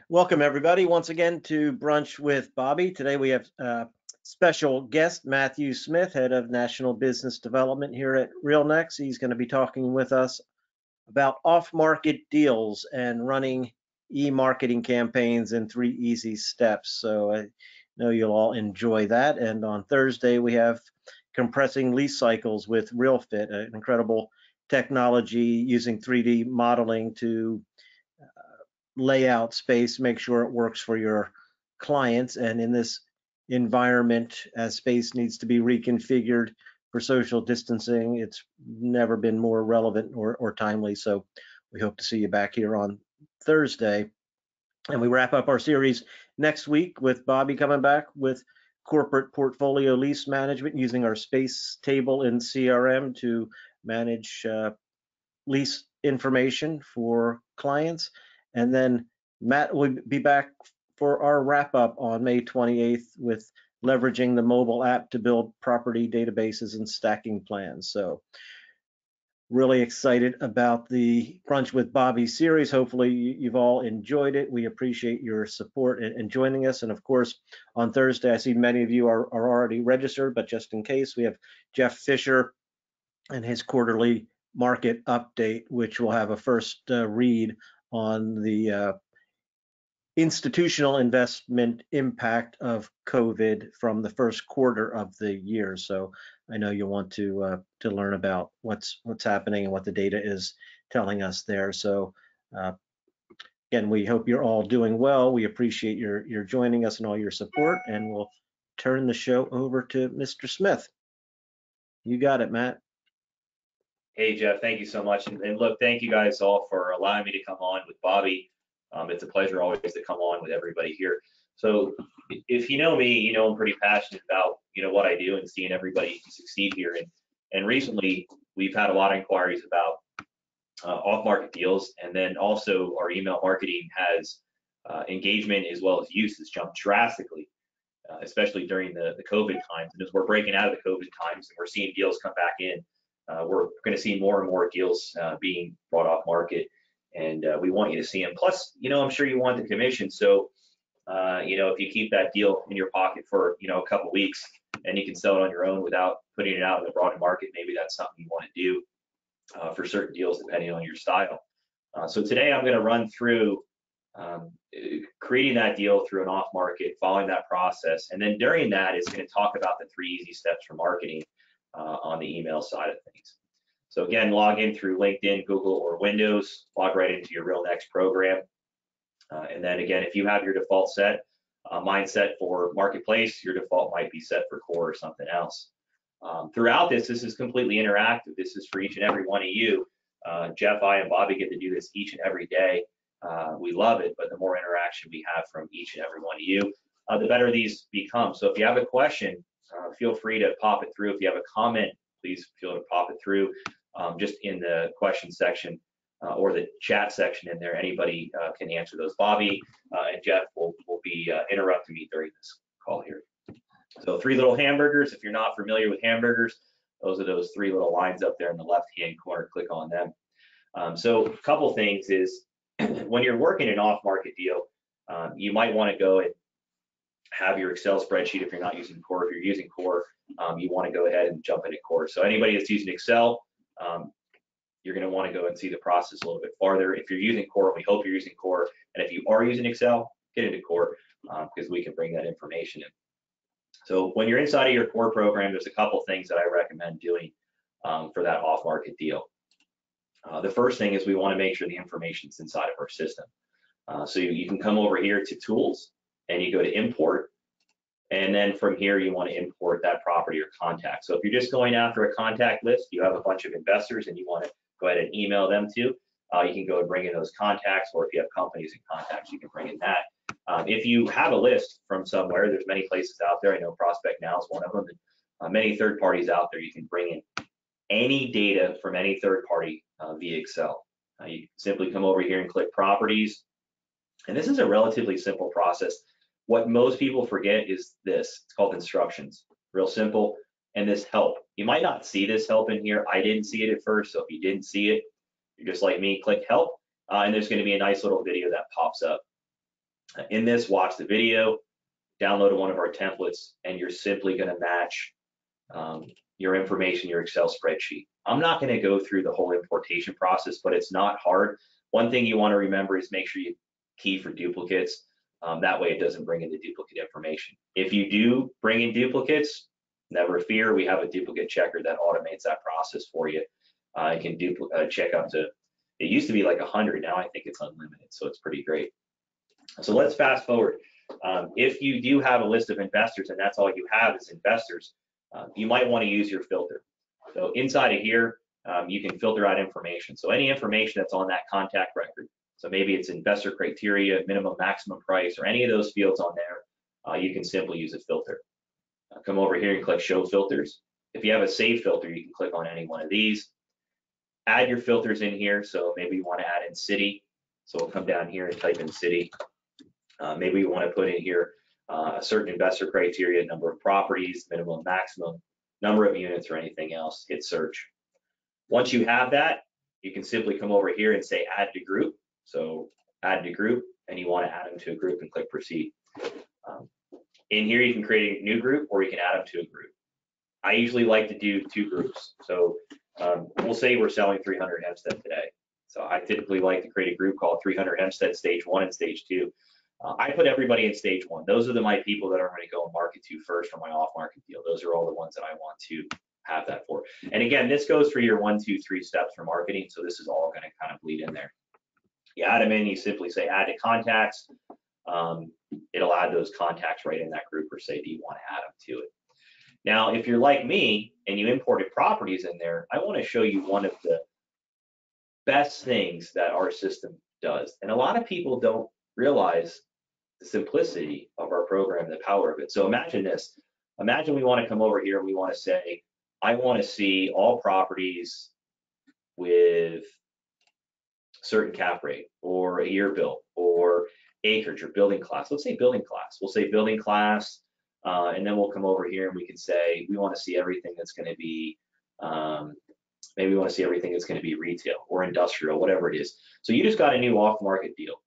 Welcome, everybody, once again to Brunch with Bobby. Today we have special guest Matthew Smith, Head of National Business Development here at RealNext. He's going to be talking with us about off-market deals and running e-marketing campaigns in 3 easy steps. So I know you'll all enjoy that. And on Thursday, we have compressing lease cycles with RealFit, an incredible technology using 3D modeling to lay out space, make sure it works for your clients. And in this environment, as space needs to be reconfigured for social distancing, it's never been more relevant or timely. So we hope to see you back here on Thursday. And we wrap up our series next week with Bobby coming back with corporate portfolio lease management using our space table in CRM to manage lease information for clients. And then Matt will be back for our wrap up on May 28th with leveraging the mobile app to build property databases and stacking plans. So really excited about the Brunch with Bobby series. Hopefully you've all enjoyed it. We appreciate your support and joining us. And of course, on Thursday, I see many of you are already registered, but just in case, we have Jeff Fisher and his quarterly market update, which will have a first read on the institutional investment impact of COVID from the first quarter of the year. So I know you want to learn about what's happening and what the data is telling us there. So again, we hope you're all doing well. We appreciate your joining us and all your support, and we'll turn the show over to Mr. Smith. You got it, Matt. Hey, Jeff, thank you so much. And look, thank you guys all for allowing me to come on with Bobby. It's a pleasure always to come on with everybody here. So if you know me, you know I'm pretty passionate about what I do and seeing everybody succeed here. And recently we've had a lot of inquiries about off-market deals, and then also our email marketing has engagement as well as use has jumped drastically, especially during the COVID times. And as we're breaking out of the COVID times and we're seeing deals come back in, we're going to see more and more deals being brought off market, and we want you to see them. Plus, I'm sure you want the commission. So, if you keep that deal in your pocket for, a couple weeks and you can sell it on your own without putting it out in the broader market, maybe that's something you want to do for certain deals depending on your style. So today I'm going to run through creating that deal through an off market, following that process. And then during that, it's going to talk about the 3 easy steps for marketing on the email side of things. So again, log in through LinkedIn, Google, or Windows, log right into your RealNext program. And then again, if you have your default mindset for Marketplace, your default might be set for Core or something else. Throughout this is completely interactive. This is for each and every one of you. Jeff, I, and Bobby get to do this each and every day. We love it, but the more interaction we have from each and every one of you, the better these become. So if you have a question, feel free to pop it through. If you have a comment, please feel free to pop it through just in the question section or the chat section in there. Anybody can answer those. Bobby and Jeff will be interrupting me during this call here. So 3 little hamburgers. If you're not familiar with hamburgers, those are those 3 little lines up there in the left-hand corner. Click on them. So a couple things is when you're working an off-market deal, you might want to go and have your Excel spreadsheet if you're not using Core. If you're using Core, you want to go ahead and jump into Core. So anybody that's using Excel, you're going to want to go and see the process a little bit farther. If you're using Core, we hope you're using Core. And if you are using Excel, get into Core because we can bring that information in. So when you're inside of your Core program, there's a couple things that I recommend doing for that off-market deal. The first thing is we want to make sure the information's inside of our system. So you can come over here to Tools, and you go to Import, and then from here you want to import that property or contact. So if you're just going after a contact list, you have a bunch of investors and you want to go ahead and email them to, you can go and bring in those contacts, or if you have companies and contacts, you can bring in that. If you have a list from somewhere, there's many places out there. I know Prospect Now is one of them, and many third parties out there. You can bring in any data from any third party via Excel. You simply come over here and click Properties, and this is a relatively simple process. What most people forget is this. It's called Instructions. Real simple. And this help. You might not see this help in here. I didn't see it at first, so if you didn't see it, you're just like me, click Help, and there's going to be a nice little video that pops up. In this, watch the video, download one of our templates, and you're simply going to match your information, your Excel spreadsheet. I'm not going to go through the whole importation process, but it's not hard. One thing you want to remember is make sure you key for duplicates. That way it doesn't bring in the duplicate information. If you do bring in duplicates, never fear, we have a duplicate checker that automates that process for you. It can check up to, it used to be like 100, now I think it's unlimited, so it's pretty great. So let's fast forward. If you do have a list of investors and that's all you have is investors, you might want to use your filter. So inside of here, you can filter out information. So any information that's on that contact record. So maybe it's investor criteria, minimum, maximum price, or any of those fields on there, you can simply use a filter. Come over here and click show filters. If you have a save filter, you can click on any one of these. Add your filters in here. So maybe you want to add in city. So we'll come down here and type in city. Maybe you want to put in here a certain investor criteria, number of properties, minimum, maximum, number of units, or anything else. Hit search. Once you have that, you can simply come over here and say add to group. So add to group, and you want to add them to a group and click proceed. In here, you can create a new group or you can add them to a group. I usually like to do 2 groups. So we'll say we're selling 300 Hempstead today. So I typically like to create a group called 300 Hempstead Stage 1 and Stage 2. I put everybody in Stage 1. Those are my people that I'm going to go and market to first for my off-market deal. Those are all the ones that I want to have that for. And again, this goes for your 1, 2, 3 steps for marketing. So this is all going to kind of bleed in there. You add them in, you simply say add to contacts. It'll add those contacts right in that group or say, do you want to add them to it? Now, if you're like me and you imported properties in there, I want to show you one of the best things that our system does. And a lot of people don't realize the simplicity of our program, the power of it. So imagine this. Imagine we want to come over here and we want to say, I want to see all properties with certain cap rate or a year built or acreage or building class. Let's say building class. We'll say building class, and then we'll come over here and we can say we want to see everything that's going to be maybe we want to see everything that's going to be retail or industrial, whatever it is. So you just got a new off-market deal.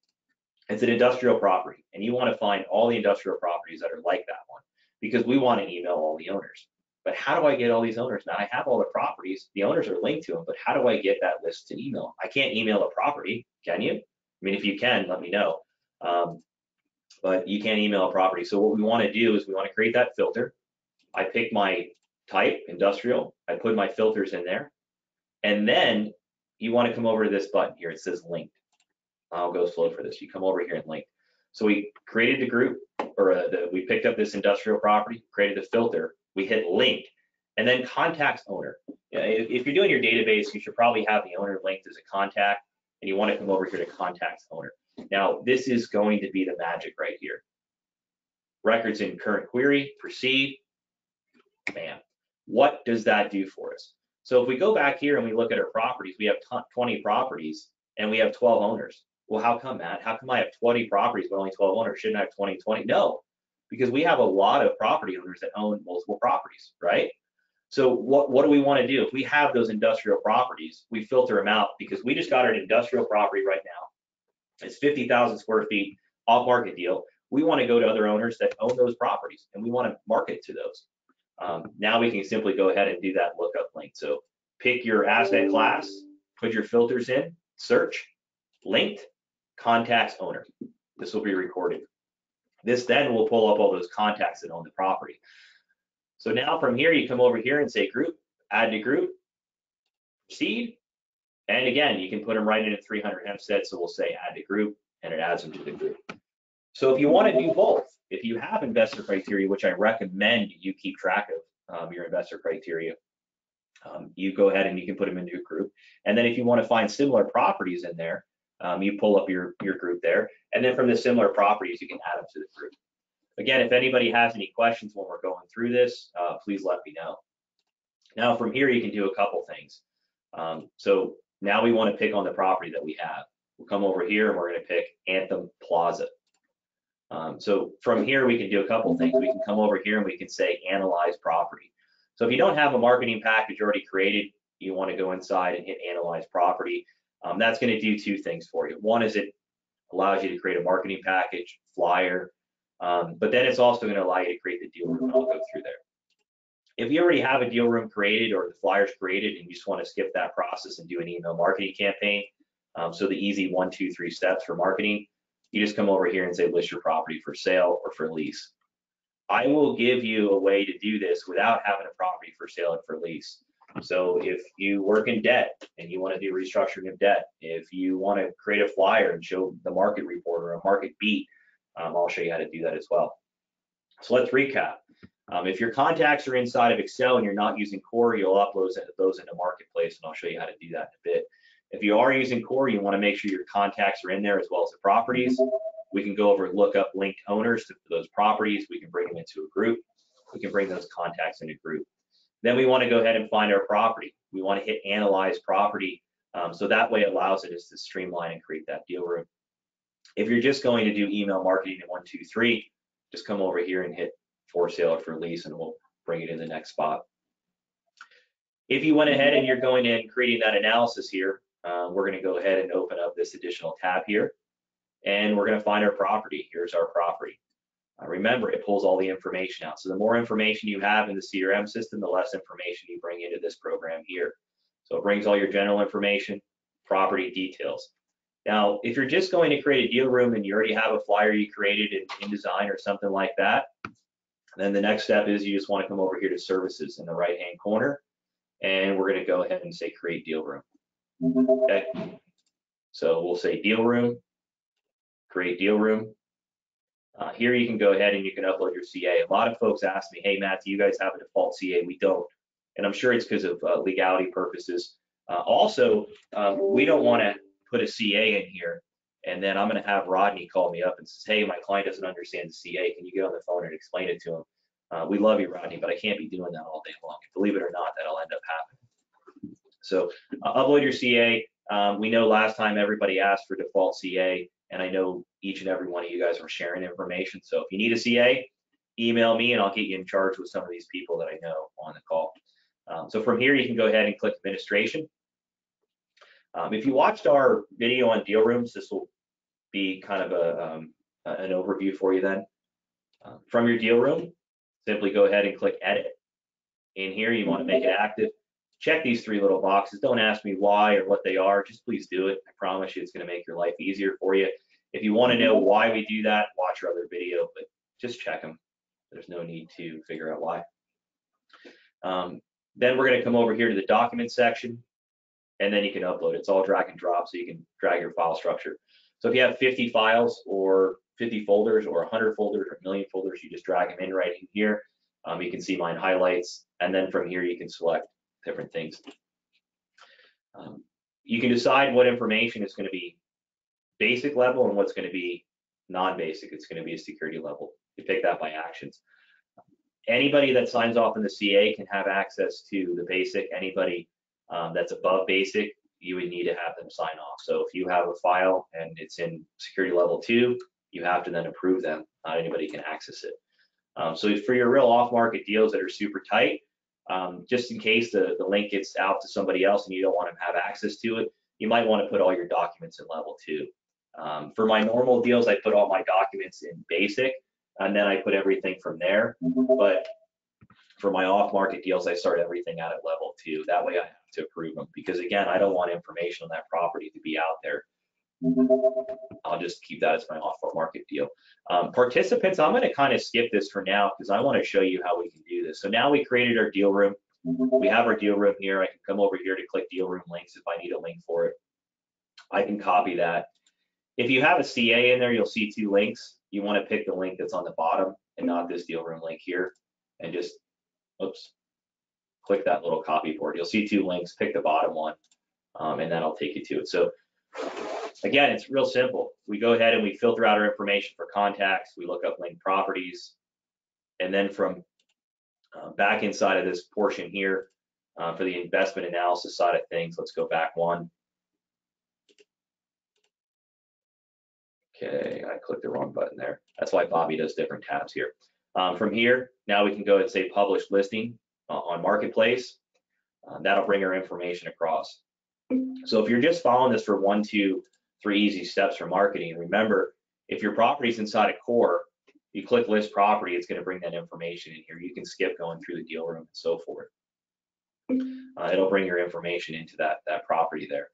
It's an industrial property, and you want to find all the industrial properties that are like that one because we want to email all the owners. But how do I get all these owners? Now I have all the properties, the owners are linked to them, but how do I get that list to email? I can't email a property, can you? I mean, if you can, let me know. But you can't email a property. So what we want to do is we want to create that filter. I pick my type, industrial. I put my filters in there. And then you want to come over to this button here. It says linked. I'll go slow for this. You come over here and link. So we created the group, or we picked up this industrial property, created the filter. We hit link, and then contacts owner. If you're doing your database, you should probably have the owner linked as a contact, and you want to come over here to contacts owner. Now, this is going to be the magic right here. Records in current query, proceed, bam. What does that do for us? So if we go back here and we look at our properties, we have 20 properties and we have 12 owners. Well, how come, Matt? How come I have 20 properties but only 12 owners? Shouldn't I have 20? No, because we have a lot of property owners that own multiple properties, right? So what do we want to do? If we have those industrial properties, we filter them out because we just got an industrial property right now. It's 50,000 square feet off-market deal. We want to go to other owners that own those properties, and we want to market to those. Now we can simply go ahead and do that lookup link. So pick your asset class, put your filters in, search, linked, contacts owner. This will be recorded. This then will pull up all those contacts that own the property. So now from here, you come over here and say group, add to group, proceed. And again, you can put them right into 300 Hempstead. So we'll say add to group, and it adds them to the group. So if you want to do both, if you have investor criteria, which I recommend you keep track of your investor criteria, you go ahead and you can put them into a group. And then if you want to find similar properties in there, you pull up your group there. And then from the similar properties, you can add them to the group. Again, if anybody has any questions when we're going through this, please let me know. Now from here, you can do a couple things. So now we want to pick on the property that we have. We'll come over here and we're going to pick Anthem Plaza. So from here, we can do a couple things. We can come over here and we can say analyze property. So if you don't have a marketing package already created, you want to go inside and hit analyze property. That's going to do 2 things for you. One is it allows you to create a marketing package, flyer, but then it's also going to allow you to create the deal room, and I'll go through there. If you already have a deal room created or the flyers created and you just want to skip that process and do an email marketing campaign, so the easy 1, 2, 3 steps for marketing, you just come over here and say list your property for sale or for lease. I will give you a way to do this without having a property for sale and for lease. So if you work in debt and you want to do restructuring of debt, if you want to create a flyer and show the market report or a market beat, I'll show you how to do that as well. So let's recap. If your contacts are inside of Excel and you're not using CORE, you'll upload those into Marketplace, and I'll show you how to do that in a bit. If you are using CORE, you want to make sure your contacts are in there as well as the properties. We can go over and look up linked owners to those properties. We can bring them into a group. We can bring those contacts in a group. Then we want to go ahead and find our property. We want to hit analyze property. So that way it allows it to streamline and create that deal room. If you're just going to do email marketing in 1, 2, 3, just come over here and hit for sale or for lease, and we'll bring it in the next spot. If you went ahead and you're going in and creating that analysis here, we're going to go ahead and open up this additional tab here, and we're going to find our property. Here's our property. Remember, it pulls all the information out. So the more information you have in the CRM system, the less information you bring into this program here. So it brings all your general information, property details. Now, if you're just going to create a deal room and you already have a flyer you created in InDesign or something like that, then the next step is you just want to come over here to services in the right-hand corner, and we're going to go ahead and say create deal room. Okay. So we'll say deal room, create deal room. Here you can go ahead and you can upload your CA. A lot of folks ask me, hey, Matt, do you guys have a default CA? We don't. And I'm sure it's because of legality purposes. Also, we don't want to put a CA in here, and then I'm going to have Rodney call me up and says, hey, my client doesn't understand the CA. Can you get on the phone and explain it to him? We love you, Rodney, but I can't be doing that all day long. Believe it or not, that'll end up happening. So upload your CA. We know last time everybody asked for default CA, and I know each and every one of you guys were sharing information. So if you need a CA, email me and I'll get you in charge with some of these people that I know on the call. So from here, you can go ahead and click administration. If you watched our video on deal rooms, this will be kind of an overview for you then. From your deal room, simply go ahead and click edit. In here, you want to make it active. Check these 3 little boxes. Don't ask me why or what they are. Just please do it. I promise you it's going to make your life easier for you. If you want to know why we do that, watch our other video, but just check them. There's no need to figure out why. Then we're going to come over here to the document section, and then you can upload. It's all drag and drop, so you can drag your file structure. So if you have 50 files or 50 folders or 100 folders or a million folders, you just drag them in right in here. You can see mine highlights, and then from here you can select different things. You can decide what information is going to be basic level and what's going to be non-basic. It's going to be a security level. You pick that by actions. Anybody that signs off in the CA can have access to the basic. Anybody that's above basic, you would need to have them sign off. So if you have a file and it's in security level 2, you have to then approve them. Not anybody can access it. So for your real off-market deals that are super tight, just in case the link gets out to somebody else and you don't want them to have access to it, you might want to put all your documents in level 2. For my normal deals, I put all my documents in basic, and then I put everything from there. But for my off-market deals, I start everything out at level 2. That way I have to approve them, because again, I don't want information on that property to be out there. I'll just keep that as my off-market deal. Participants, I'm going to kind of skip this for now because I want to show you how we can do this. So now we created our deal room. We have our deal room here. I can come over here to click deal room links if I need a link for it. I can copy that. If you have a CA in there, you'll see 2 links. You want to pick the link that's on the bottom and not this deal room link here, and just, oops, click that little copy board. You'll see 2 links, pick the bottom one, and that'll take you to it. So again, it's real simple. We go ahead and we filter out our information for contacts. We look up linked properties, and then from back inside of this portion here, for the investment analysis side of things, let's go back one. Okay, I clicked the wrong button there. That's why Bobby does different tabs here. From here, now we can go and say publish listing on Marketplace. That'll bring our information across. So if you're just following this for 1, 2, 3 easy steps for marketing. And remember, if your property's inside a core, you click list property, it's going to bring that information in here. You can skip going through the deal room and so forth. It'll bring your information into that property there.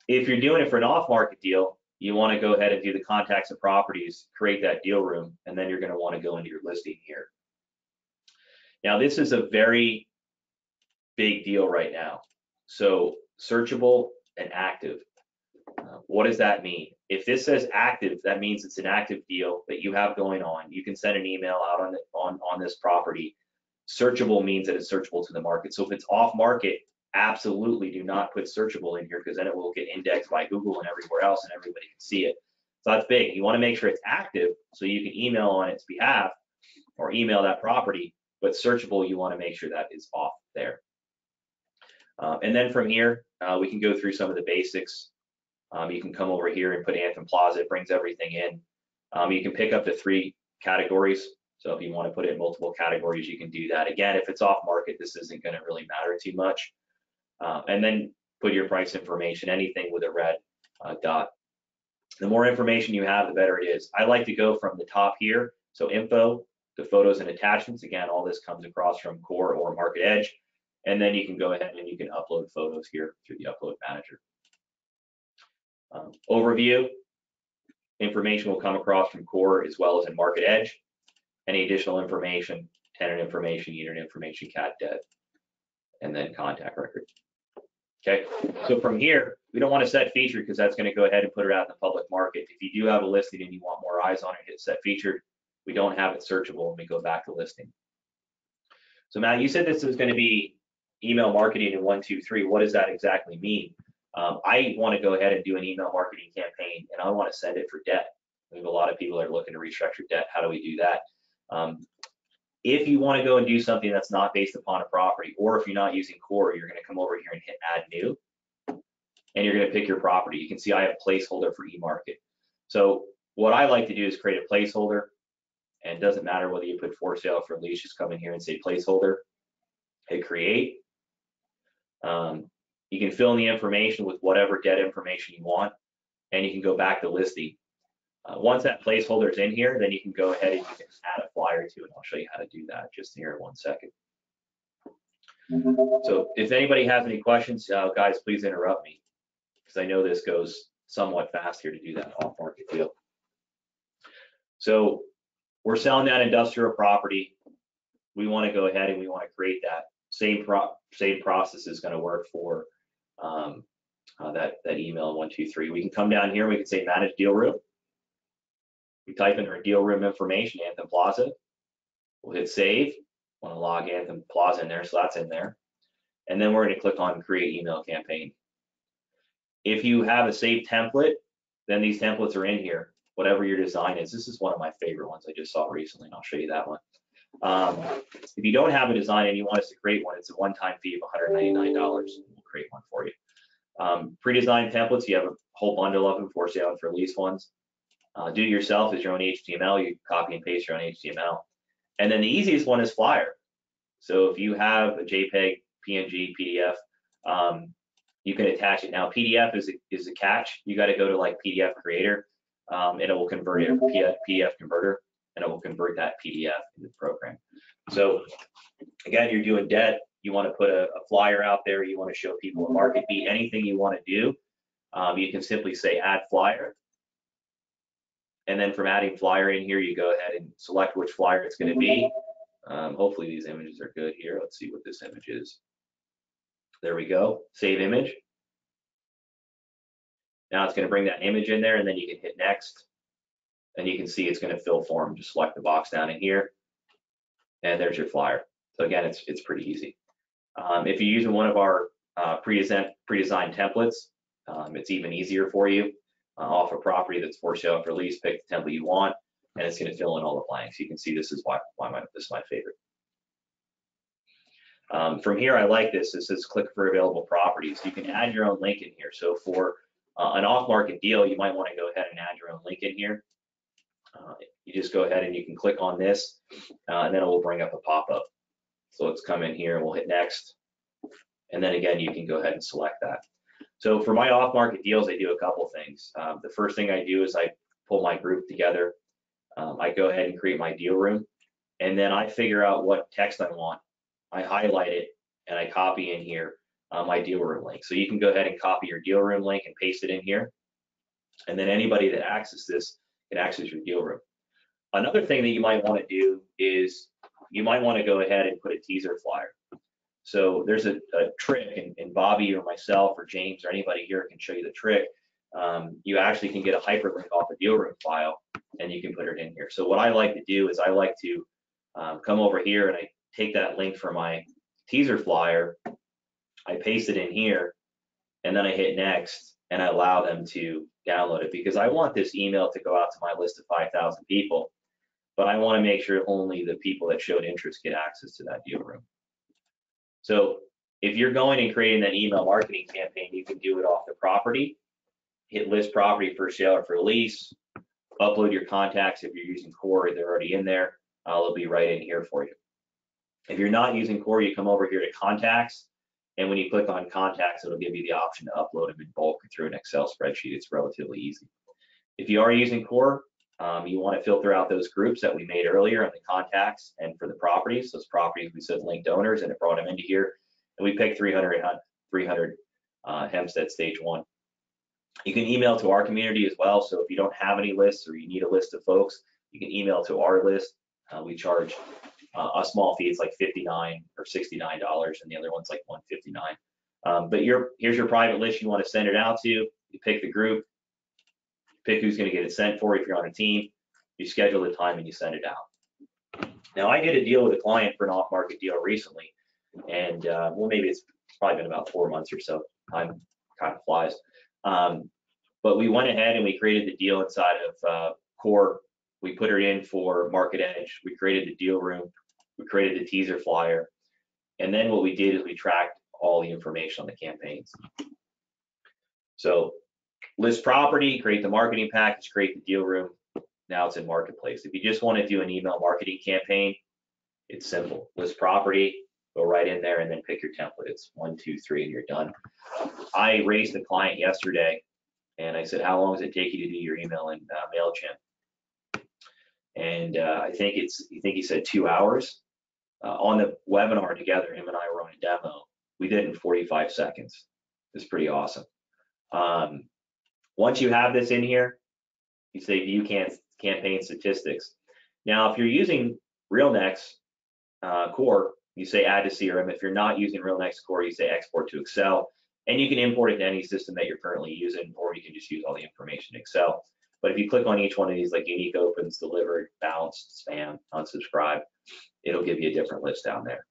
If you're doing it for an off-market deal, you want to go ahead and do the contacts of properties, create that deal room, and then you're going to want to go into your listing here. Now, this is a very big deal right now. So searchable and active. What does that mean? If this says active, that means it's an active deal that you have going on. You can send an email out on this property. Searchable means that it's searchable to the market. So if it's off market, absolutely do not put searchable in here, because then it will get indexed by Google and everywhere else and everybody can see it. So that's big. You want to make sure it's active so you can email on its behalf or email that property, but searchable, you want to make sure that is off there. And then from here, we can go through some of the basics. You can come over here and put Anthem Plaza. It brings everything in. You can pick up to 3 categories. So if you want to put it in multiple categories, you can do that. Again, if it's off market, this isn't going to really matter too much. And then put your price information, anything with a red dot. The more information you have, the better it is. I like to go from the top here, so info to photos and attachments. Again, all this comes across from Core or Market Edge. And then you can go ahead and you can upload photos here through the Upload Manager. Overview, information will come across from Core as well as in Market Edge. Any additional information, tenant information, unit information, cat debt, and then contact record. Okay, so from here, we don't want to set featured because that's going to go ahead and put it out in the public market. If you do have a listing and you want more eyes on it, hit set featured. We don't have it searchable and we go back to listing. So Matt, you said this is going to be email marketing in 1, 2, 3. What does that exactly mean? I want to go ahead and do an email marketing campaign, and I want to send it for debt. We have a lot of people that are looking to restructure debt. How do we do that? If you want to go and do something that's not based upon a property, or if you're not using Core, you're going to come over here and hit Add New, and you're going to pick your property. You can see I have a placeholder for eMarket. So what I like to do is create a placeholder, and it doesn't matter whether you put for sale, for lease, just come in here and say placeholder, hit create. You can fill in the information with whatever debt information you want, and you can go back to listing. Once that placeholder is in here, then you can go ahead and you can add a flyer to it. I'll show you how to do that just here in 1 second. So if anybody has any questions, guys, please interrupt me, because I know this goes somewhat fast here to do that off-market deal. So we're selling that industrial property. We want to go ahead and we want to create that. Same process is going to work for that email 1, 2, 3. We can come down here. We can say manage deal room. We type in our deal room information, Anthem Plaza. We'll hit save. Want to log Anthem Plaza in there, so that's in there. And then we're going to click on create email campaign. If you have a saved template, then these templates are in here. Whatever your design is. This is one of my favorite ones I just saw recently, and I'll show you that one. If you don't have a design and you want us to create one, it's a one-time fee of $199. We'll create one for you. Pre-designed templates, you have a whole bundle of them, for sale and for lease ones. Do it yourself as your own HTML. You copy and paste your own HTML. And then the easiest one is Flyer. So if you have a JPEG, PNG, PDF, you can attach it. Now PDF is a catch. You got to go to like PDF Creator, and it will convert it, PDF Converter, and it will convert that PDF into the program. So again, you're doing debt. You want to put a flyer out there. You want to show people a market beat. Anything you want to do, you can simply say add flyer. And then from adding flyer in here, you go ahead and select which flyer it's going to be. Hopefully these images are good here. Let's see what this image is. There we go. Save image. Now it's going to bring that image in there, and then you can hit next. And you can see it's going to fill form. Just select the box down in here, and there's your flyer. So again, it's pretty easy. If you're using one of our pre-designed templates, it's even easier for you. Off a property that's for sale for lease, pick the template you want, and it's going to fill in all the blanks. You can see this is this is my favorite. From here, I like this. This says click for available properties. You can add your own link in here. So for an off-market deal, you might want to go ahead and add your own link in here. You just go ahead and you can click on this, and then it will bring up a pop-up. So let's come in here and we'll hit next. And then again, you can go ahead and select that. So for my off-market deals, I do a couple things. The first thing I do is I pull my group together. I go ahead and create my deal room, and then I figure out what text I want. I highlight it and I copy in here my deal room link. So you can go ahead and copy your deal room link and paste it in here. And then anybody that accesses this can access your deal room. Another thing that you might want to do is you might want to go ahead and put a teaser flyer. So there's a trick, and Bobby or myself or James or anybody here can show you the trick. You actually can get a hyperlink off a deal room file and you can put it in here. So what I like to do is I like to come over here and I take that link from my teaser flyer, I paste it in here, and then I hit next and I allow them to download it, because I want this email to go out to my list of 5,000 people, but I want to make sure only the people that showed interest get access to that deal room. So if you're going and creating that email marketing campaign, you can do it off the property, hit list property for sale or for lease, upload your contacts. If you're using CORE, they're already in there. They'll be right in here for you. If you're not using CORE, you come over here to contacts, and when you click on contacts, it'll give you the option to upload them in bulk through an Excel spreadsheet. It's relatively easy. If you are using CORE, you want to filter out those groups that we made earlier on the contacts and for the properties. Those properties we said linked owners, and it brought them into here. And we picked 300 Hempstead Stage 1. You can email to our community as well. So if you don't have any lists or you need a list of folks, you can email to our list. We charge a small fee. It's like $59 or $69, and the other one's like $159. But here's your private list you want to send it out to. You pick the group, pick who's going to get it sent for. If you're on a team, you schedule the time and you send it out. Now, I did a deal with a client for an off-market deal recently, and well, maybe it's probably been about 4 months or so. Time kind of flies. But we went ahead and we created the deal inside of CORE. We put it in for Market Edge. We created the deal room. We created the teaser flyer. And then what we did is we tracked all the information on the campaigns. So list property, create the marketing package, create the deal room. Now it's in Marketplace. If you just want to do an email marketing campaign, it's simple. List property, go right in there and then pick your template. It's 1, 2, 3, and you're done. I raised the client yesterday and I said, how long does it take you to do your email in MailChimp? And I think he said 2 hours. On the webinar together, him and I were on a demo. We did it in 45 seconds. It's pretty awesome. Once you have this in here, you say view campaign statistics. Now, if you're using RealNext CORE, you say add to CRM. If you're not using RealNext CORE, you say export to Excel. And you can import it to any system that you're currently using, or you can just use all the information in Excel. But if you click on each one of these, like unique opens, delivered, bounced, spam, unsubscribed, it'll give you a different list down there.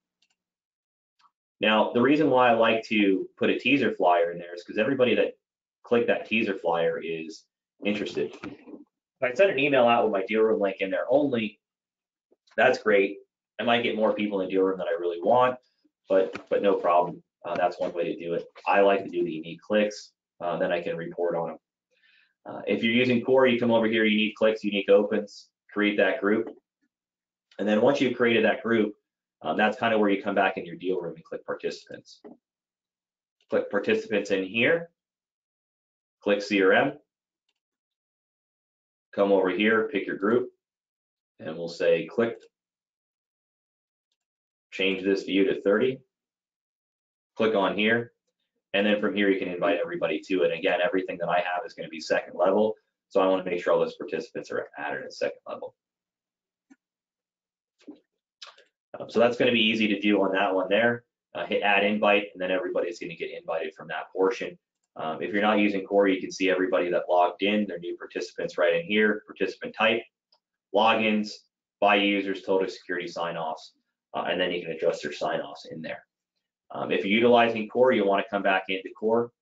Now, the reason why I like to put a teaser flyer in there is because everybody that clicked that teaser flyer is interested. If I send an email out with my deal room link in there only, that's great. I might get more people in the deal room than I really want, but no problem. That's one way to do it. I like to do the unique clicks, then I can report on them. If you're using CORE, you come over here, unique clicks, unique opens, create that group. And then once you've created that group, that's kind of where you come back in your deal room and click participants. Click participants in here, click CRM, come over here, pick your group, and we'll say clicked. Change this view to 30. Click on here, and then from here you can invite everybody to it. Again, everything that I have is going to be second level, so I want to make sure all those participants are added at second level. So that's going to be easy to do on that one there. Hit add invite, and then everybody's going to get invited from that portion. If you're not using CORE, you can see everybody that logged in, their new participants right in here, participant type, logins, by users, total security sign-offs, and then you can adjust their sign-offs in there. If you're utilizing CORE, you want to come back into CORE.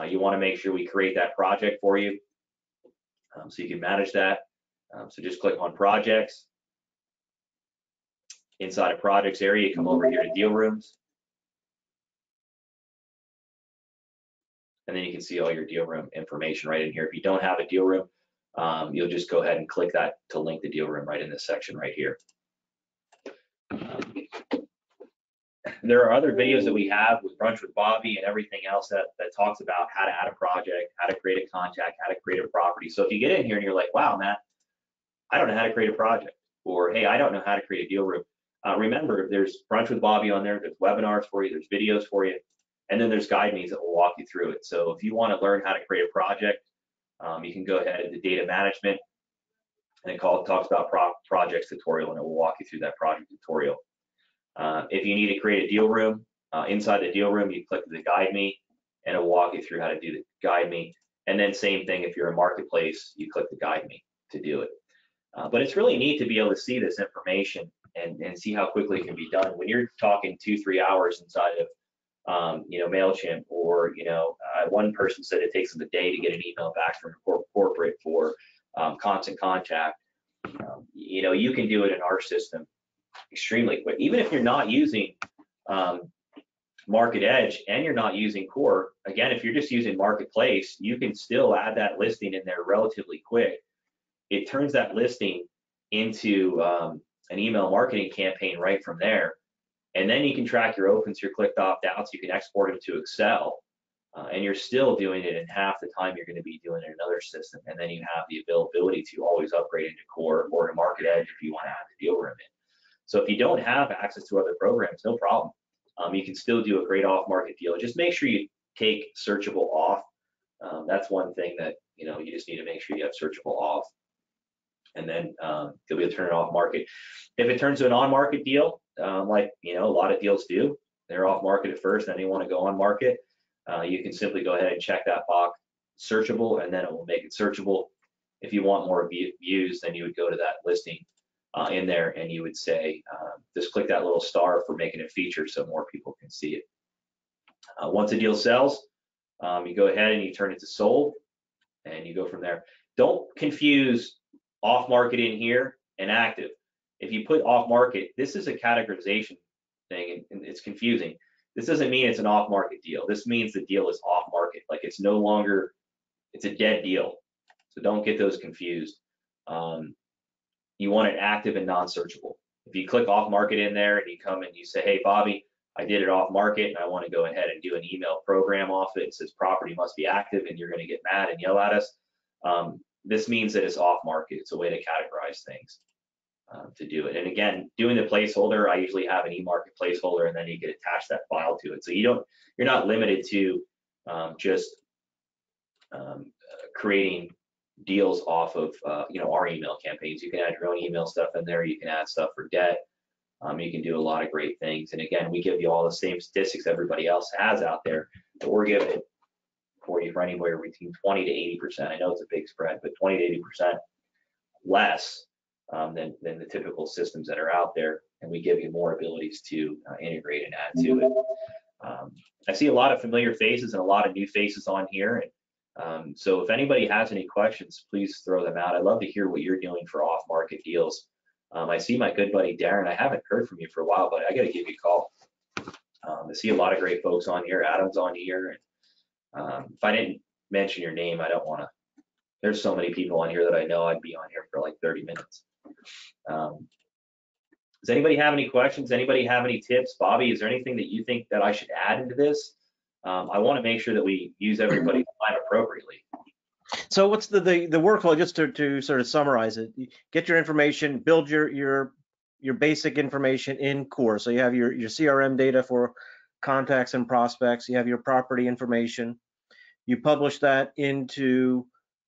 You want to make sure we create that project for you so you can manage that. So just click on projects. Inside of projects area, you come over here to deal rooms. And then you can see all your deal room information right in here. If you don't have a deal room, you'll just go ahead and click that to link the deal room right in this section right here. There are other videos that we have with Brunch with Bobby and everything else that talks about how to add a project, how to create a contact, how to create a property. So if you get in here and you're like, wow, Matt, I don't know how to create a project, or hey, I don't know how to create a deal room. Remember, there's Brunch with Bobby on there, there's webinars for you, there's videos for you, and then there's guide me's that will walk you through it. So if you want to learn how to create a project, you can go ahead to data management, and it talks about projects tutorial, and it will walk you through that project tutorial. If you need to create a deal room, inside the deal room, you click the guide me, and it will walk you through how to do the guide me. And then same thing, if you're a marketplace, you click the guide me to do it. But it's really neat to be able to see this information and see how quickly it can be done. When you're talking 2-3 hours inside of MailChimp, or one person said it takes them a day to get an email back from corporate for constant contact. You can do it in our system extremely quick. Even if you're not using Market Edge and you're not using Core, again, if you're just using Marketplace, you can still add that listing in there relatively quick. It turns that listing into an email marketing campaign right from there. And then you can track your opens, your clicked opt-outs, you can export them to Excel, and you're still doing it in half the time you're going to be doing it in another system. And then you have the availability to always upgrade into Core or to Market Edge if you want to add the deal room in. So if you don't have access to other programs, no problem. You can still do a great off-market deal. Just make sure you take searchable off. That's one thing that you just need to make sure you have searchable off, and then you'll be able to turn it off market. If it turns to an on-market deal, like a lot of deals do, they're off market at first, then you want to go on market. You can simply go ahead and check that box, searchable, and then it will make it searchable. If you want more views, then you would go to that listing in there, and you would say, just click that little star for making it featured so more people can see it. Once a deal sells, you go ahead and you turn it to sold, and you go from there. Don't confuse off market in here and active. If you put off market, this is a categorization thing, and it's confusing. This doesn't mean it's an off market deal. This means the deal is off market, like it's no longer, it's a dead deal. So don't get those confused. You want it active and non-searchable. If you click off market in there and you come and you say, hey, Bobby, I did it off market and I want to go ahead and do an email program off it. It says property must be active, and you're going to get mad and yell at us. This means that it's off market. It's a way to categorize things to do it. And again, doing the placeholder, I usually have an eMarket placeholder, and then you can attach that file to it. So you're not limited to just creating deals off of our email campaigns. You can add your own email stuff in there. You can add stuff for debt. You can do a lot of great things. And again, we give you all the same statistics everybody else has out there, but we're giving it for you for anywhere between 20 to 80%. I know it's a big spread, but 20 to 80% less than the typical systems that are out there. And we give you more abilities to integrate and add to it. I see a lot of familiar faces and a lot of new faces on here. And so if anybody has any questions, please throw them out. I'd love to hear what you're doing for off-market deals. I see my good buddy Darren. I haven't heard from you for a while, but I got to give you a call. I see a lot of great folks on here. Adam's on here. And if I didn't mention your name, I don't want to. There's so many people on here that I know I'd be on here for like 30 minutes. Does anybody have any questions? Anybody have any tips? Bobby, is there anything that you think that I should add into this? I want to make sure that we use everybody's time appropriately. So what's the workflow, just to sort of summarize it? Get your information, build your basic information in Core. So you have your CRM data for contacts and prospects. You have your property information. You publish that into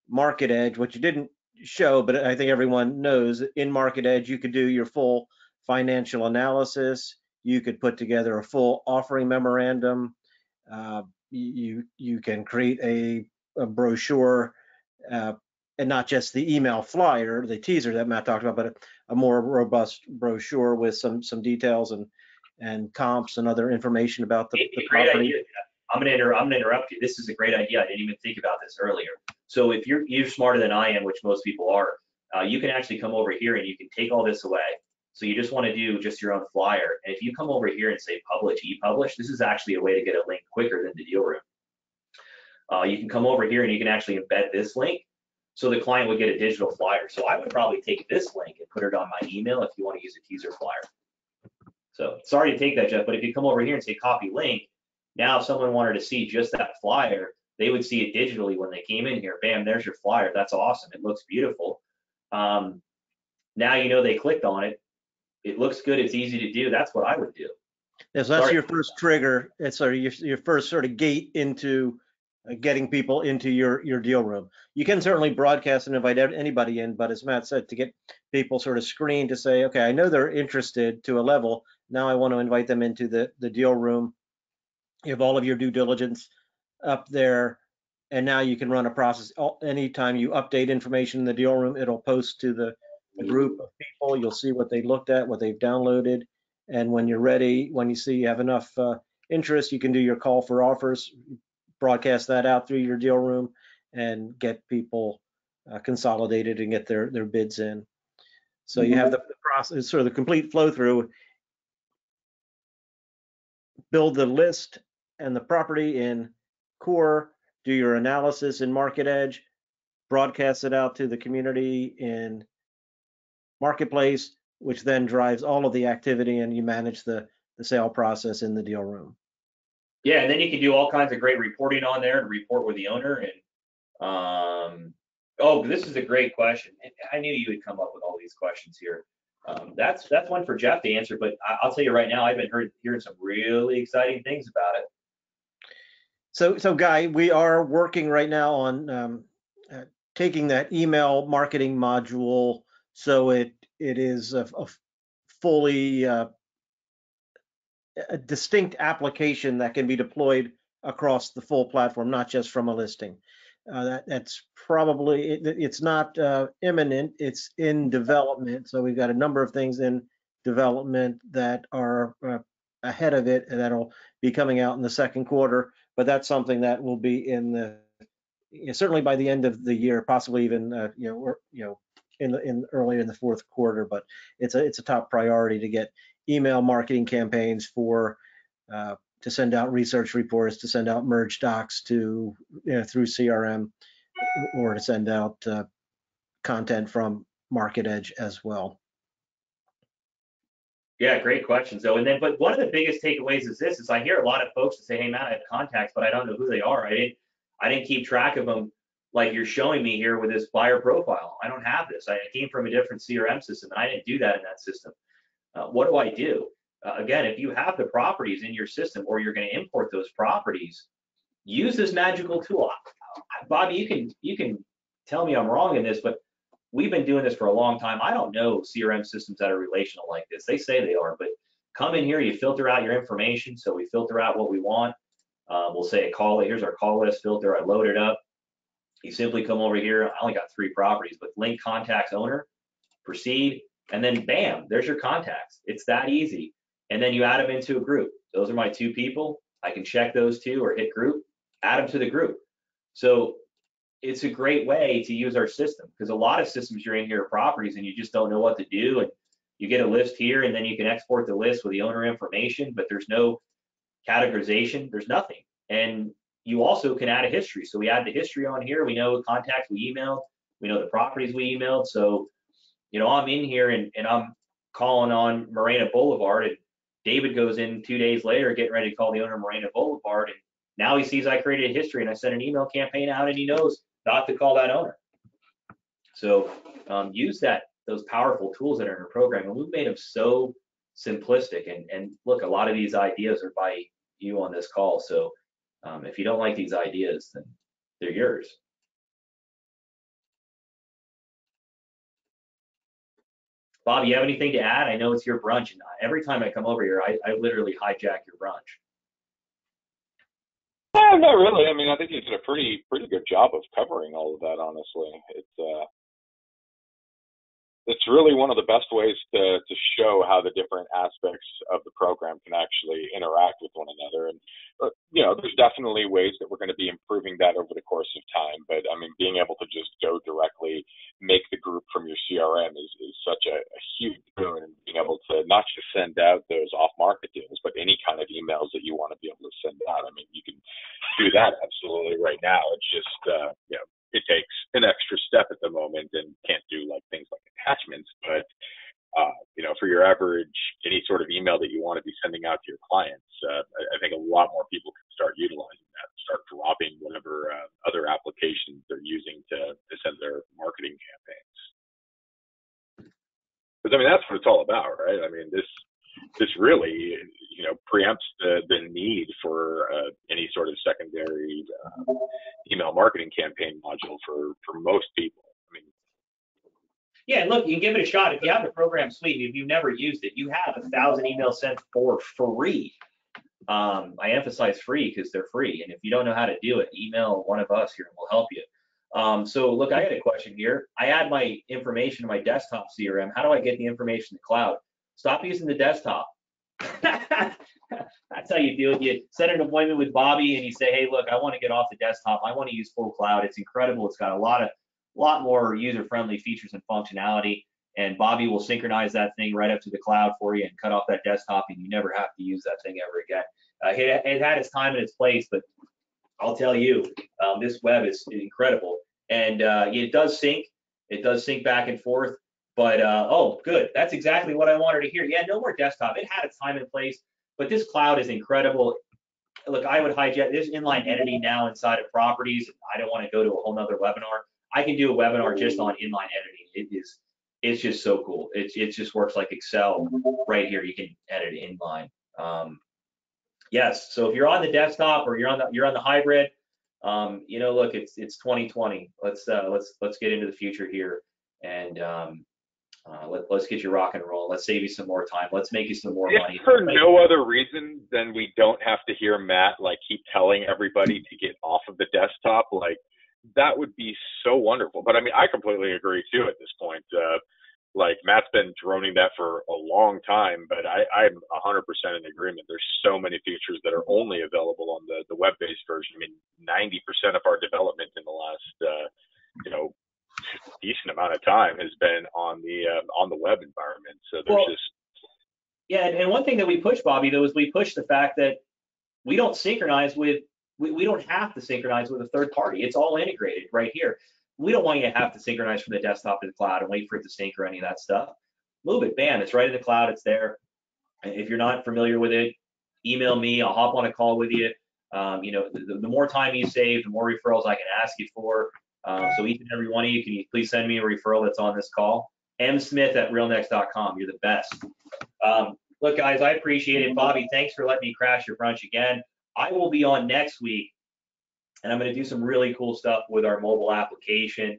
Market Edge, which you didn't show, but I think everyone knows. In Market Edge, you could do your full financial analysis. You could put together a full offering memorandum. You can create a brochure, and not just the email flyer, the teaser that Matt talked about, but a more robust brochure with some details and comps and other information about the great property. Idea. I'm gonna interrupt you. This is a great idea. I didn't even think about this earlier. So if you're smarter than I am, which most people are, you can actually come over here and you can take all this away. So you just want to do just your own flyer. And if you come over here and say publish, e-publish, this is actually a way to get a link quicker than the deal room. You can come over here and you can actually embed this link, so the client would get a digital flyer. So I would probably take this link and put it on my email if you want to use a teaser flyer. So sorry to take that, Jeff, but if you come over here and say copy link, now if someone wanted to see just that flyer, they would see it digitally when they came in here. Bam, there's your flyer. That's awesome. It looks beautiful. Now you know they clicked on it. It looks good. It's easy to do. That's what I would do. Yeah, so that's your first trigger. It's sort of your first sort of gate into getting people into your deal room. You can certainly broadcast and invite anybody in, but as Matt said, to get people sort of screened to say, okay, I know they're interested to a level. Now I want to invite them into the deal room. You have all of your due diligence up there, and now you can run a process. Anytime you update information in the deal room, it'll post to the group of people. You'll see what they looked at, what they've downloaded, and when you're ready, when you see you have enough interest, you can do your call for offers, broadcast that out through your deal room, and get people consolidated and get their bids in. So you have the process, sort of the complete flow through. Build the list and the property in CORE, do your analysis in Market Edge, broadcast it out to the community in Marketplace, which then drives all of the activity, and you manage the sale process in the deal room. Yeah, and then you can do all kinds of great reporting on there and report with the owner. And oh, this is a great question. I knew you would come up with all these questions here. That's one for Jeff to answer, but I'll tell you right now, I've been hearing some really exciting things about it. So Guy, we are working right now on taking that email marketing module so it is a fully a distinct application that can be deployed across the full platform, not just from a listing. That's probably, it's not imminent, it's in development. So we've got a number of things in development that are ahead of it, and that'll be coming out in the second quarter. But that's something that will be in the, certainly by the end of the year, possibly even earlier in the fourth quarter. But it's a top priority to get email marketing campaigns for to send out research reports, to send out merge docs to through CRM, or to send out content from Market Edge as well. Yeah, great questions though. And then, but one of the biggest takeaways is this: is I hear a lot of folks that say, "Hey, Matt, I have contacts, but I don't know who they are. I didn't keep track of them like you're showing me here with this buyer profile. I don't have this. I came from a different CRM system, and I didn't do that in that system. What do I do?" Again, if you have the properties in your system, or you're going to import those properties, use this magical tool. Bobby, you can tell me I'm wrong in this, but we've been doing this for a long time. I don't know CRM systems that are relational like this. They say they are, but come in here, you filter out your information. So we filter out what we want. We'll say here's our call list filter. I load it up. You simply come over here. I only got 3 properties, but link contacts owner, proceed, and then bam, there's your contacts. It's that easy. And then you add them into a group. Those are my 2 people. I can check those 2 or hit group, add them to the group. So it's a great way to use our system, because a lot of systems you're in here are properties and you just don't know what to do. And you get a list here, and then you can export the list with the owner information, but there's no categorization, there's nothing. And you also can add a history. So we add the history on here. We know the contacts we emailed, we know the properties we emailed. So, I'm in here and I'm calling on Morena Boulevard, and David goes in 2 days later getting ready to call the owner of Morena Boulevard, and now he sees I created a history and I sent an email campaign out, and he knows not to call that owner. So use those powerful tools that are in our program, and we've made them so simplistic. And look, a lot of these ideas are by you on this call. So if you don't like these ideas, then they're yours. Bob, you have anything to add? I know it's your brunch, and every time I come over here, I literally hijack your brunch. No, not really. I mean, I think you did a pretty good job of covering all of that, honestly. It's really one of the best ways to show how the different aspects of the program can actually interact with one another. And, there's definitely ways that we're going to be improving that over the course of time. But, I mean, being able to just go directly, make the group from your CRM is such a huge boon. And being able to not just send out those off-market deals, but any kind of emails that you want to be able to send out. I mean, you can do that absolutely right now. It's just, it takes an extra step at the moment and can't do like things like attachments, but for your average, any sort of email that you want to be sending out to your clients, I think a lot more people can start utilizing that, start dropping whatever other applications they're using to send their marketing campaigns. Because I mean, that's what it's all about, right? I mean, this really, preempts the need for any sort of secondary email marketing campaign module for most people. I mean, yeah, and look, you can give it a shot. If you have the program suite, if you've never used it, you have 1,000 emails sent for free. I emphasize free because they're free. And if you don't know how to do it, email one of us here and we'll help you. So look, I got a question here. I add my information to my desktop CRM. How do I get the information to cloud? Stop using the desktop. That's how you do it. You set an appointment with Bobby and you say, hey, look, I want to get off the desktop. I want to use full cloud. It's incredible. It's got a lot more user-friendly features and functionality. And Bobby will synchronize that thing right up to the cloud for you and cut off that desktop, and you never have to use that thing ever again. It had its time and its place, but I'll tell you, this web is incredible. And it does sync. It does sync back and forth. But, oh, good. That's exactly what I wanted to hear. Yeah, no more desktop. It had its time and place, but this cloud is incredible. Look, I would hijack. There's inline editing now inside of properties. I don't want to go to a whole nother webinar. I can do a webinar just on inline editing. It's just so cool. It just works like Excel right here. You can edit inline. Yes. So if you're on the desktop or you're on the hybrid, look, it's 2020. Let's get into the future here, and let's get you rock and roll. Let's save you some more time. Let's make you some more money. For no other reason than we don't have to hear Matt keep telling everybody to get off of the desktop. That would be so wonderful. But I mean, I completely agree too at this point. Matt's been droning that for a long time, but I'm 100% in agreement. There's so many features that are only available on the web-based version. I mean, 90% of our development in the last, decent amount of time has been on the web environment. So there's yeah, and one thing that we push, Bobby, though, is we push the fact that we don't synchronize with. We don't have to synchronize with a third party. It's all integrated right here. We don't want you to have to synchronize from the desktop to the cloud and wait for it to sync or any of that stuff. Move it, bam, it's right in the cloud, it's there. If you're not familiar with it, email me, I'll hop on a call with you. The more time you save, the more referrals I can ask you for. So each and every one of you, can you please send me a referral that's on this call? msmith@realnext.com, you're the best. Look, guys, I appreciate it. Bobby, thanks for letting me crash your brunch again. I will be on next week, and I'm going to do some really cool stuff with our mobile application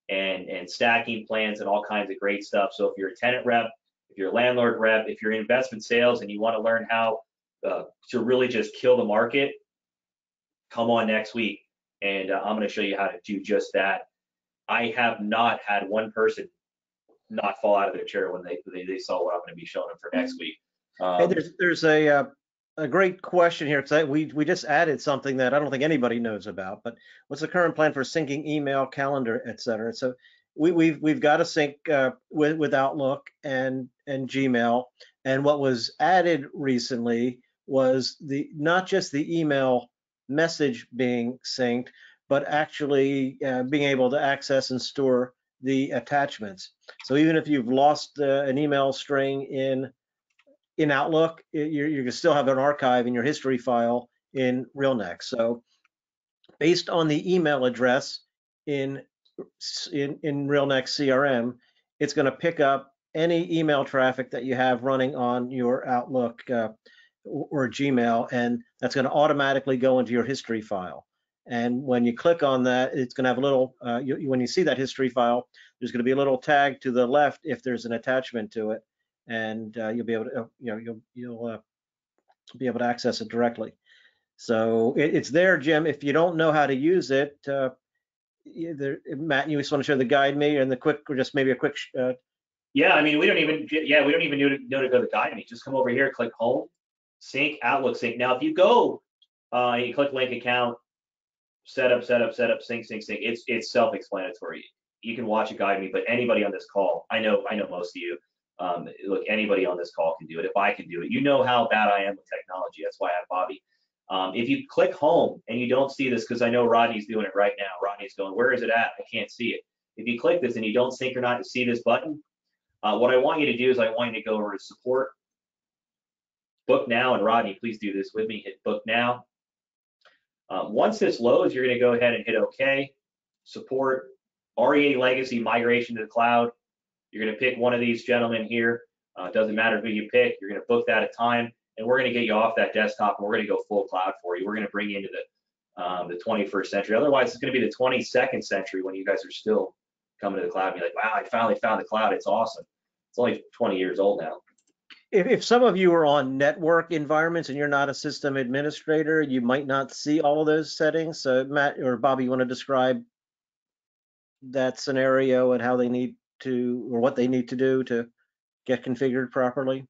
and stacking plans and all kinds of great stuff. So if you're a tenant rep, if you're a landlord rep, if you're in investment sales and you want to learn how to really just kill the market, come on next week, and I'm going to show you how to do just that. I have not had one person not fall out of their chair when they saw what I'm going to be showing them for next week. Hey, there's a great question here. We just added something that I don't think anybody knows about, but what's the current plan for syncing email, calendar, et cetera? So we've got to sync with Outlook and Gmail. And what was added recently was not just the email message being synced, but actually being able to access and store the attachments. So even if you've lost an email string in Outlook, you can still have an archive in your history file in RealNext. So based on the email address in RealNext CRM, it's going to pick up any email traffic that you have running on your Outlook or Gmail, and that's going to automatically go into your history file. And when you click on that, it's going to have a little, when you see that history file, there's going to be a little tag to the left if there's an attachment to it, and you'll be able to, you'll be able to access it directly. So it's there, Jim. If you don't know how to use it, Matt, you just want to share the guide me and the quick, or just maybe a quick. Yeah, I mean, we don't even know to go to guide me. Just come over here, click home, sync, Outlook sync. Now, if you go, you click link account, setup, sync. It's self-explanatory. You can watch it guide me, but anybody on this call, I know most of you. Look, anybody on this call can do it. If I can do it, you know how bad I am with technology. That's why I have Bobby. If you click home and you don't see this, because I know Rodney's doing it right now. Rodney's going, where is it at? I can't see it. If you click this and you don't synchronize, see this button? What I want you to do is I want you to go over to support, book now, and Rodney, please do this with me, hit book now. Once this loads, you're gonna go ahead and hit OK, support, REA legacy migration to the cloud. You're gonna pick one of these gentlemen here. Doesn't matter who you pick, you're gonna book that a time, and we're gonna get you off that desktop, and we're gonna go full cloud for you. We're gonna bring you into the 21st century. Otherwise, it's gonna be the 22nd century when you guys are still coming to the cloud and be like, wow, I finally found the cloud, it's awesome. It's only 20 years old now. If some of you are on network environments and you're not a system administrator, you might not see all of those settings. So Matt or Bobby, you want to describe that scenario and how they need to, or what they need to do to get configured properly?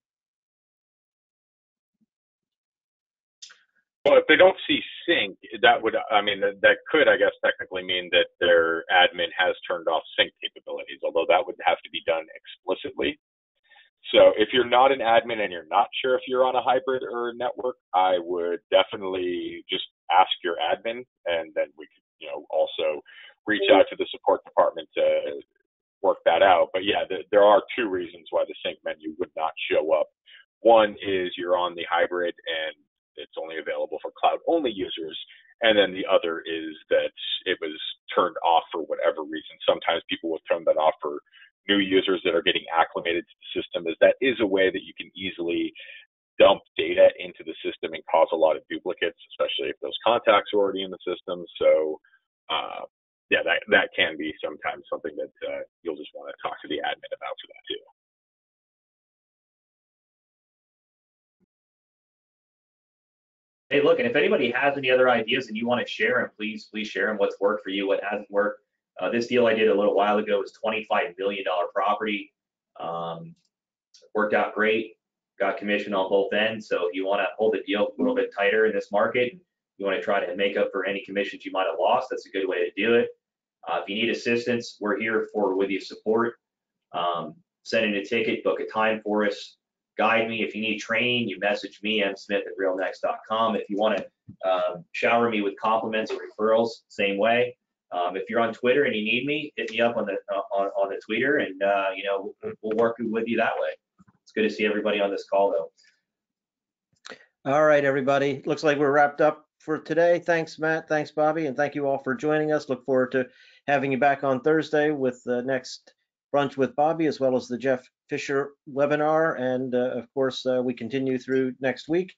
Well, if they don't see sync, that would, I mean, that could, I guess, technically mean that their admin has turned off sync capabilities, although that would have to be done explicitly. So if you're not an admin and you're not sure if you're on a hybrid or a network, I would definitely just ask your admin, and then we could, also reach out to the support department to work that out. But yeah, there are two reasons why the sync menu would not show up. One is you're on the hybrid and it's only available for cloud-only users. And then the other is that it was turned off for whatever reason. Sometimes people will turn that off for new users that are getting acclimated to the system, as that is a way that you can easily dump data into the system and cause a lot of duplicates, especially if those contacts are already in the system. So yeah, that can be sometimes something that you'll just want to talk to the admin about for that too. Hey, look, and if anybody has any other ideas and you want to share them, please share them. What's worked for you, what hasn't worked. This deal I did a little while ago was $25 million property. Worked out great. Got commission on both ends. So if you want to hold the deal a little bit tighter in this market, you want to try to make up for any commissions you might have lost, that's a good way to do it. If you need assistance, we're here with you support. Send in a ticket, book a time for us. Guide me. If you need training, you message me, msmith@realnext.com. If you want to shower me with compliments or referrals, same way. If you're on Twitter and you need me, hit me up on the Twitter, and we'll work with you that way. It's good to see everybody on this call, though. All right, everybody. Looks like we're wrapped up for today. Thanks, Matt. Thanks, Bobby. And thank you all for joining us. Look forward to having you back on Thursday with the next Brunch with Bobby, as well as the Jeff Fisher webinar. And of course, we continue through next week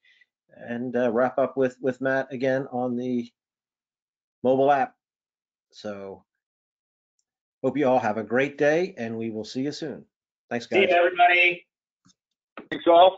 and wrap up with Matt again on the mobile app. So hope you all have a great day, and we will see you soon. Thanks, guys. See you, everybody. Thanks all.